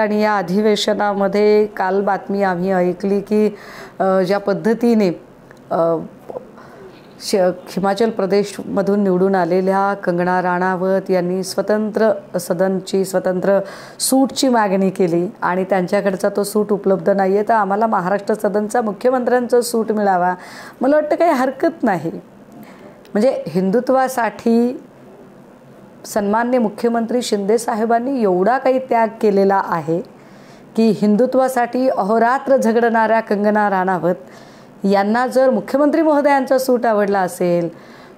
आणि या अधिवेशनामध्ये काल बातमी आम्ही ऐकली की ज्या पद्धतीने हिमाचल प्रदेशमधून निवडून आलेल्या कंगना राणावत यांनी स्वतंत्र सूटची मागणी केली आणि त्यांच्याकडचा तो सूट उपलब्ध नाही आहे, तर आम्हाला महाराष्ट्र सदनचा मुख्यमंत्र्यांचा सूट मिळावा. मला वाटतं काही हरकत नाही. म्हणजे हिंदुत्वासाठी सन्माननीय मुख्यमंत्री शिंदे साहेबांनी एवढा काही त्याग केलेला आहे की हिंदुत्वासाठी अहोरात्र झगडणाऱ्या कंगना राणावत यांना जर मुख्यमंत्री महोदयांचा सूट आवडला असेल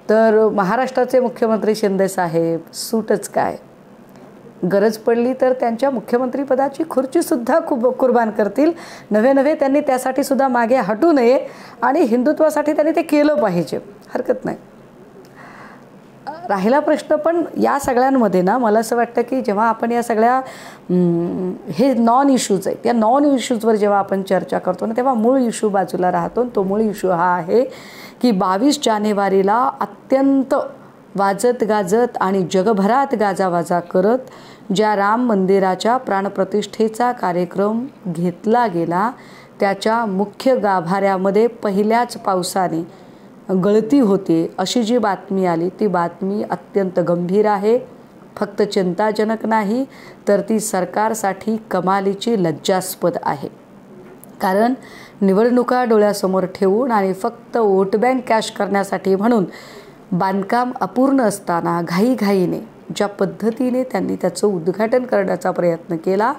तर महाराष्ट्राचे मुख्यमंत्री शिंदे साहेब सूटच काय, गरज पडली तर त्यांच्या मुख्यमंत्रीपदाची खुर्चीसुद्धा कुर्बान करतील. नव्हे त्यांनी त्यासाठी सुद्धा मागे हटू नये आणि हिंदुत्वासाठी त्यांनी ते केलं पाहिजे, हरकत नाही. राहिला प्रश्न पण या सगळ्यांमध्ये ना, मला असं वाटतं की जेव्हा आपण या सगळ्या हे नॉन इश्यूज आहेत, या नॉन इश्यूजवर जेव्हा आपण चर्चा करतो ना, तेव्हा मूळ इश्यू बाजूला राहतो. तो मूळ इश्यू हा आहे की 22 जानेवारीला अत्यंत वाजत गाजत आणि जगभरात गाजावाजा करत ज्या राम मंदिराच्या प्राणप्रतिष्ठेचा कार्यक्रम घेतला गेला त्याच्या मुख्य गाभाऱ्यामध्ये पहिल्याच पावसाने गळती होते अशी जी बातमी आली, ती बातमी अत्यंत गंभीर आहे. फक्त चिंताजनक नाही तर ती सरकारसाठी कमालीची लज्जास्पद आहे. कारण निवडणुका डोळ्यासमोर ठेवून आणि फक्त वोट बँक कॅश करण्यासाठी म्हणून बांधकाम अपूर्ण असताना घाईघाईने ज्या पद्धतीने त्यांनी त्याचं उद्घाटन करण्याचा प्रयत्न केला,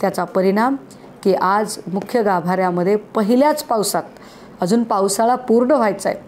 त्याचा परिणाम की आज मुख्य गाभाऱ्यामध्ये पहिल्याच पावसात, अजून पावसाळा पूर्ण व्हायचा आहे,